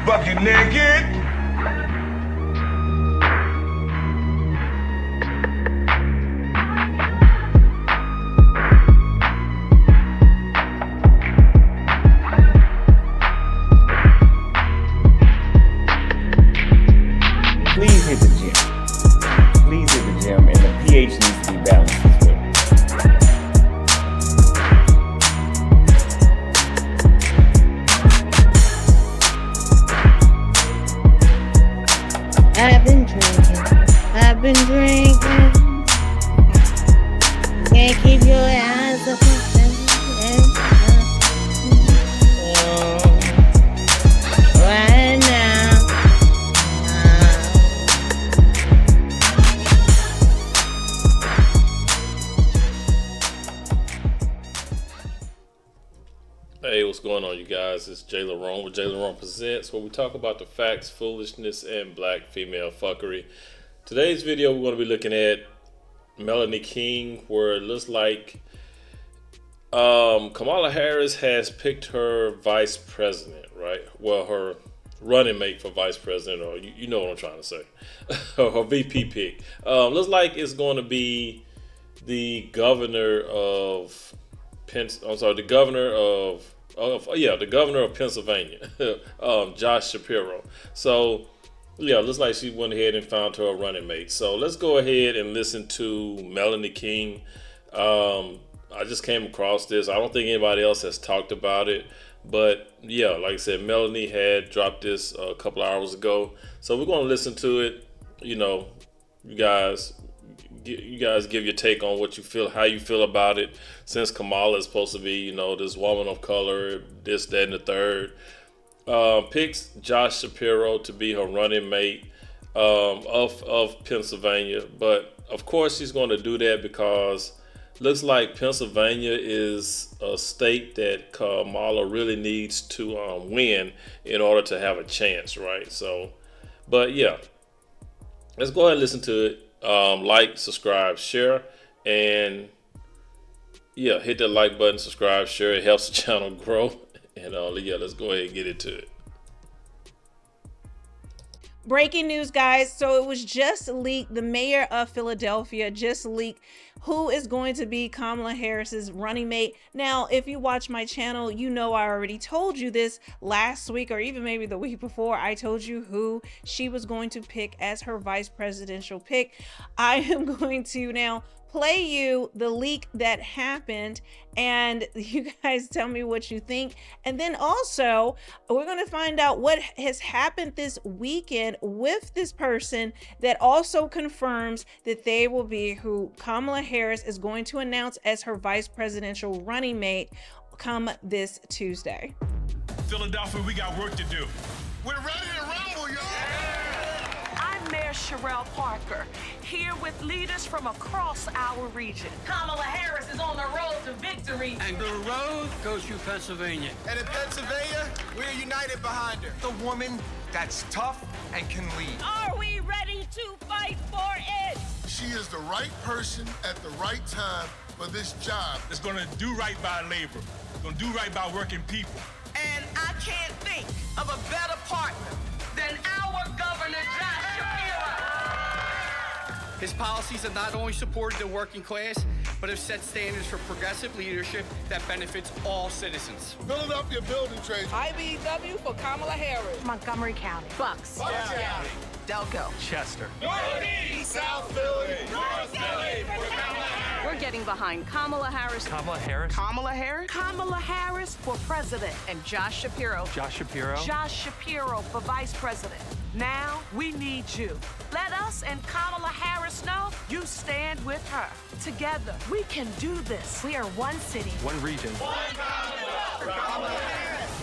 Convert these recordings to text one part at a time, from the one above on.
Bucket naked. Please hit the gym. Please hit the gym, and the pH needs to be balanced as well. I've been drinking. Can't keep your eyes open. Right now. Hey, what's going on, you guys? It's JLerone with JLerone Presents, where we talk about the facts, foolishness, and black female fuckery. Today's video, we're going to be looking at Melanie King, where it looks like Kamala Harris has picked her vice president, right? Well, her running mate for vice president, or you know what I'm trying to say, her VP pick. Looks like it's going to be the governor of the governor of Pennsylvania, Josh Shapiro. So, yeah, looks like she went ahead and found her a running mate. So let's go ahead and listen to Melanie King. I just came across this. I don't think anybody else has talked about it. But, yeah, like I said, Melanie had dropped this a couple hours ago. So we're going to listen to it. You know, you guys give your take on what you feel, how you feel about it, since Kamala is supposed to be, you know, this woman of color, this, that, and the third. Picks Josh Shapiro to be her running mate of Pennsylvania. But, of course, she's going to do that because looks like Pennsylvania is a state that Kamala really needs to win in order to have a chance, right? So, but, yeah, let's go ahead and listen to it. Like, subscribe, share, and yeah, hit that like button, subscribe, share. It helps the channel grow. And yeah, let's go ahead and get into it. Breaking news, guys. So it was just leaked. The mayor of Philadelphia just leaked who is going to be Kamala Harris's running mate. Now, if you watch my channel, you know I already told you this last week, or even maybe the week before. I told you who she was going to pick as her vice presidential pick. I am going to now play you the leak that happened, and you guys tell me what you think. And then also, we're going to find out what has happened this weekend with this person that also confirms that they will be who Kamala Harris is going to announce as her vice presidential running mate come this Tuesday. Philadelphia, we got work to do. We're ready to rumble, y'all. I'm Mayor Sherelle Parker, here with leaders from across our region. Kamala Harris is on the road to victory. And the road goes through Pennsylvania. And in Pennsylvania, we're united behind her. The woman that's tough and can lead. Are we ready to fight for it? She is the right person at the right time for this job. It's going to do right by labor. It's going to do right by working people. And I can't think of a better partner than our Governor Josh Shapiro. His policies have not only supported the working class, but have set standards for progressive leadership that benefits all citizens. Philadelphia building trades. IBW for Kamala Harris. Montgomery County. Bucks. County. Delco. Chester. Northeast, South Philly, North Philly for Kamala Harris. We're getting behind Kamala Harris. Kamala Harris. Kamala Harris. Kamala Harris for president. And Josh Shapiro. Josh Shapiro. Josh Shapiro for vice president. Now we need you. Let us and Kamala Harris know you stand with her. Together, we can do this. We are one city. One region. One Commonwealth for Kamala Harris.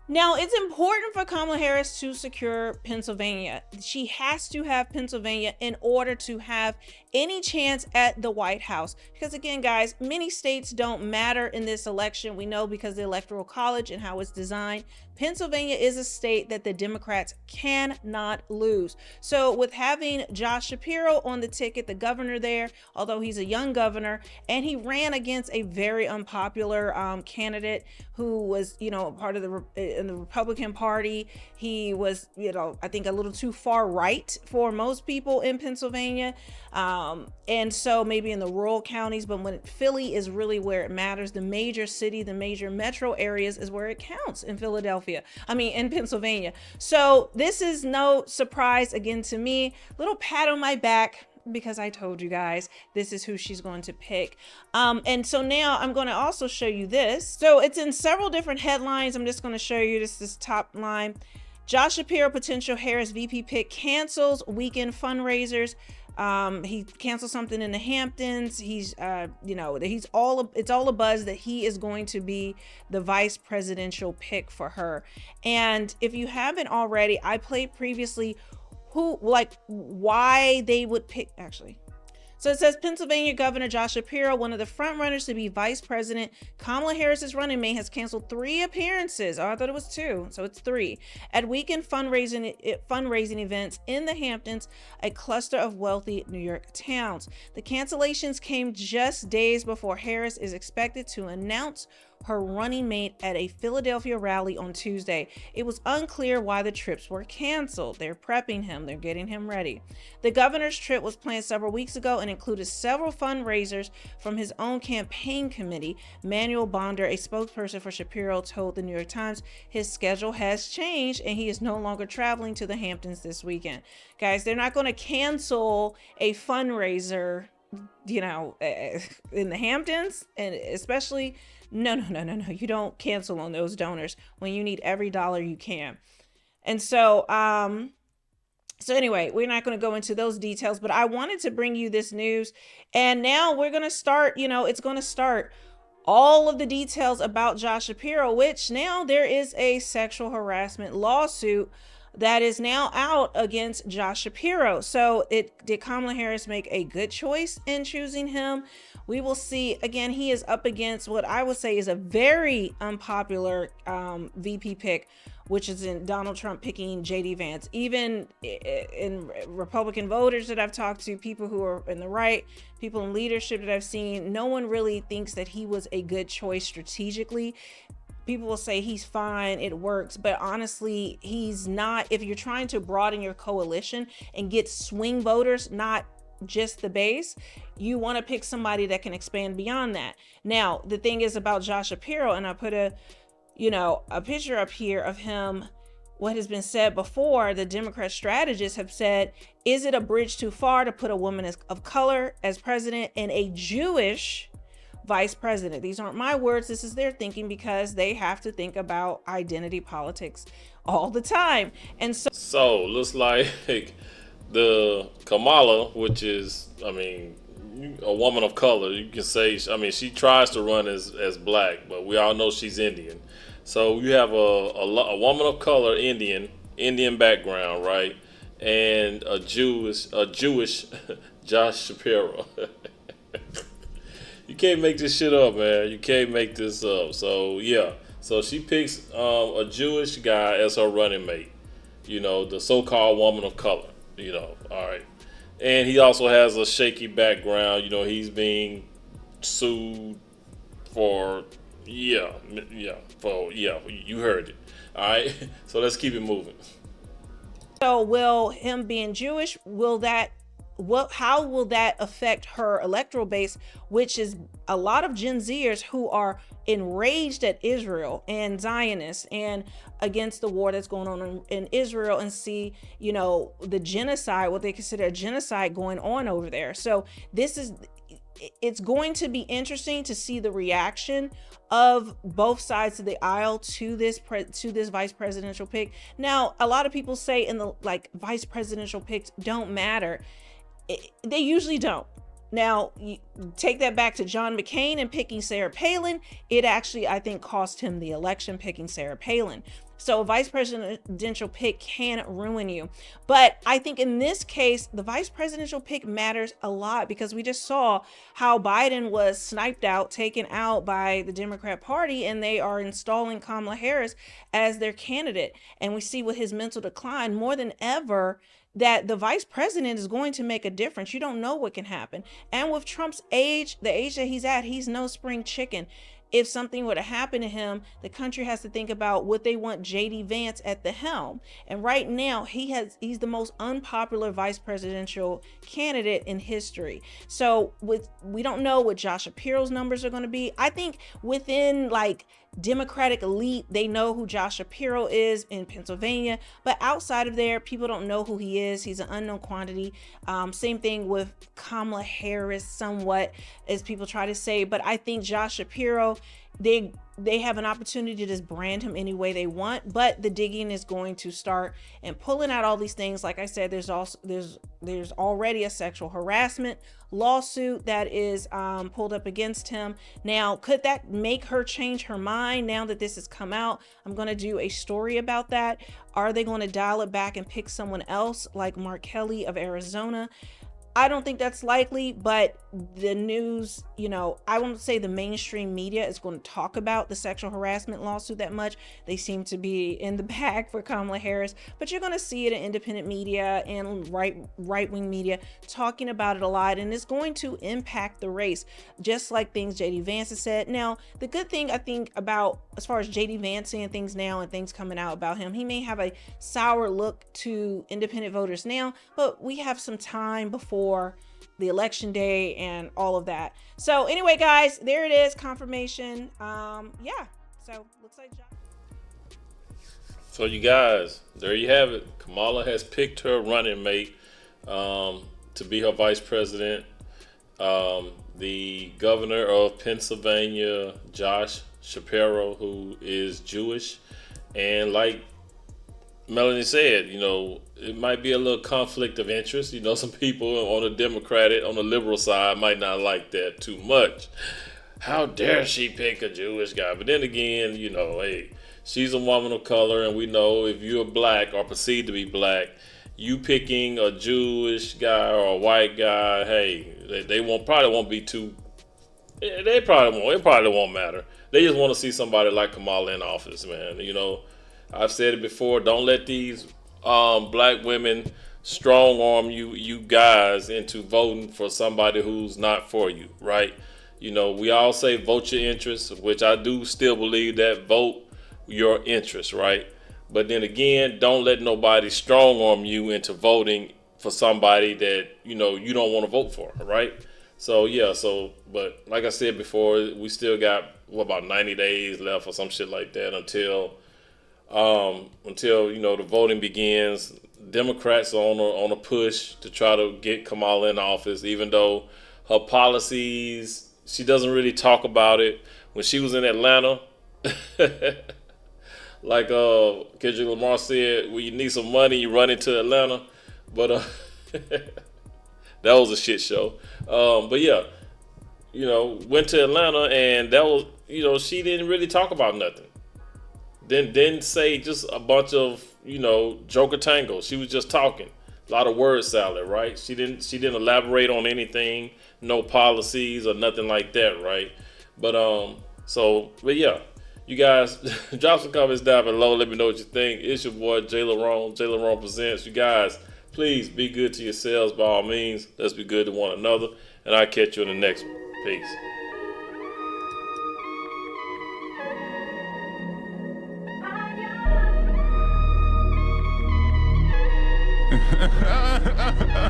Now, it's important for Kamala Harris to secure Pennsylvania. She has to have Pennsylvania in order to have any chance at the White House. Because again, guys, many states don't matter in this election. We know because of the Electoral College and how it's designed. Pennsylvania is a state that the Democrats cannot lose. So with having Josh Shapiro on the ticket, the governor there, although he's a young governor, and he ran against a very unpopular candidate who was, part of in the Republican Party. He was, I think a little too far right for most people in Pennsylvania. And so maybe in the rural counties, but when Philly is really where it matters, the major city, the major metro areas is where it counts in in Pennsylvania. So this is no surprise again to me. Little pat on my back, because I told you guys this is who she's going to pick. And so now I'm going to also show you this. So it's in several different headlines. I'm just going to show you this top line. Josh Shapiro, potential Harris VP pick, cancels weekend fundraisers. He canceled something in the Hamptons. It's all a buzz that he is going to be the vice presidential pick for her. And if you haven't already, I played previously why they would pick, actually. So it says Pennsylvania Governor Josh Shapiro, one of the front runners to be vice president. Kamala Harris's running mate has canceled 3 appearances. Oh, I thought it was 2, so it's 3 at weekend fundraising events in the Hamptons, a cluster of wealthy New York towns. The cancellations came just days before Harris is expected to announce her running mate at a Philadelphia rally on Tuesday. It was unclear why the trips were canceled. They're prepping him. They're getting him ready. The governor's trip was planned several weeks ago and included several fundraisers from his own campaign committee. Manuel Bonder, a spokesperson for Shapiro, told the New York Times his schedule has changed and he is no longer traveling to the Hamptons this weekend. Guys, they're not going to cancel a fundraiser, in the Hamptons, and especially no. You don't cancel on those donors when you need every dollar you can. And so anyway, we're not going to go into those details, but I wanted to bring you this news. And now we're going to start, it's going to start all of the details about Josh Shapiro, which now there is a sexual harassment lawsuit that is now out against Josh Shapiro. So did Kamala Harris make a good choice in choosing him? We will see. Again, he is up against what I would say is a very unpopular VP pick, which is in Donald Trump picking JD Vance. Even in Republican voters that I've talked to, people who are in the right, people in leadership that I've seen, no one really thinks that he was a good choice strategically. People will say he's fine, it works, but honestly, he's not. If you're trying to broaden your coalition and get swing voters, not just the base, you want to pick somebody that can expand beyond that. Now, the thing is about Josh Shapiro, and I put a picture up here of him. What has been said before, the Democrat strategists have said, is it a bridge too far to put a woman of color as president and a Jewish vice president? These aren't my words. This is their thinking, because they have to think about identity politics all the time. And so looks like the Kamala, which is, a woman of color, you can say, she tries to run as black, but we all know she's Indian. So you have a woman of color, Indian background, right? And a Jewish Josh Shapiro. You can't make this shit up, man. You can't make this up. So yeah. So she picks a Jewish guy as her running mate. The so-called woman of color. All right. And he also has a shaky background. He's being sued for you heard it. All right. So let's keep it moving. So will him being Jewish, how will that affect her electoral base, which is a lot of Gen Zers who are enraged at Israel and Zionists and against the war that's going on in Israel, and see, the genocide, what they consider a genocide going on over there. So it's going to be interesting to see the reaction of both sides of the aisle to this vice presidential pick. Now, a lot of people say vice presidential picks don't matter. They usually don't. Now, you take that back to John McCain and picking Sarah Palin. It actually, I think, cost him the election, picking Sarah Palin. So a vice presidential pick can ruin you. But I think in this case, the vice presidential pick matters a lot, because we just saw how Biden was sniped out, taken out by the Democrat Party, and they are installing Kamala Harris as their candidate. And we see with his mental decline more than ever that the vice president is going to make a difference. You don't know what can happen. And with Trump's age, the age that he's at, he's no spring chicken. If something were to happen to him, the country has to think about would they want JD Vance at the helm. And right now he's the most unpopular vice presidential candidate in history. So we don't know what Josh Shapiro's numbers are going to be. I think within like Democratic elite, they know who Josh Shapiro is in Pennsylvania, but outside of there, people don't know who he is. He's an unknown quantity. Same thing with Kamala Harris, somewhat, as people try to say. But I think Josh Shapiro, they have an opportunity to just brand him any way they want, but the digging is going to start and pulling out all these things. Like I said, there's already a sexual harassment lawsuit that is pulled up against him. Now, could that make her change her mind now that this has come out? I'm going to do a story about that. Are they going to dial it back and pick someone else like Mark Kelly of Arizona? I don't think that's likely, but the news, I won't say the mainstream media is going to talk about the sexual harassment lawsuit that much. They seem to be in the bag for Kamala Harris, but you're going to see it in independent media and right-wing media talking about it a lot, and it's going to impact the race, just like things JD Vance has said. Now, the good thing I think about as far as JD Vance saying things now and things coming out about him, he may have a sour look to independent voters now, but we have some time before the election day and all of that. So anyway, guys, there it is, confirmation. So looks like So you guys, there you have it. Kamala has picked her running mate to be her vice president. The governor of Pennsylvania, Josh Shapiro, who is Jewish, and like Melanie said, it might be a little conflict of interest. Some people on the Democratic, on the liberal side might not like that too much. How dare she pick a Jewish guy? But then again, hey, she's a woman of color, and we know if you're black or perceived to be black, you picking a Jewish guy or a white guy, hey, they probably won't be too. It probably won't matter. They just want to see somebody like Kamala in office, man. I've said it before. Don't let these black women strong arm you guys into voting for somebody who's not for you, right? We all say vote your interests, which I do still believe that vote your interests, right? But then again, don't let nobody strong arm you into voting for somebody that you don't want to vote for, right? So but like I said before, we still got about 90 days left or some shit like that until the voting begins. Democrats are on a push to try to get Kamala in office, even though her policies, she doesn't really talk about it. When she was in Atlanta, like Kendrick Lamar said, when you need some money, you run into Atlanta. But that was a shit show. But yeah, went to Atlanta, and that was, she didn't really talk about nothing. Didn't say just a bunch of, joker tango. She was just talking. A lot of word salad, right? She didn't elaborate on anything, no policies or nothing like that, right? But yeah. You guys, drop some comments down below. Let me know what you think. It's your boy, JLerone. JLerone Presents. You guys, please be good to yourselves by all means. Let's be good to one another. And I'll catch you in the next one. Peace. Ha ha ha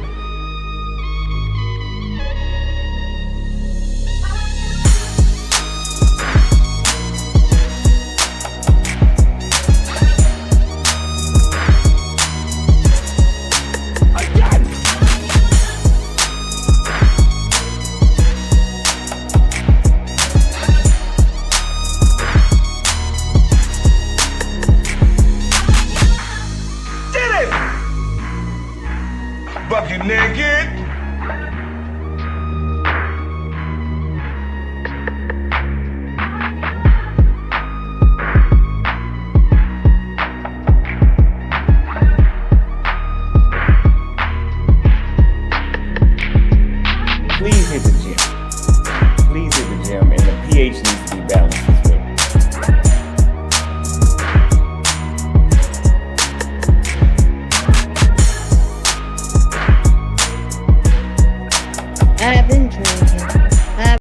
ha!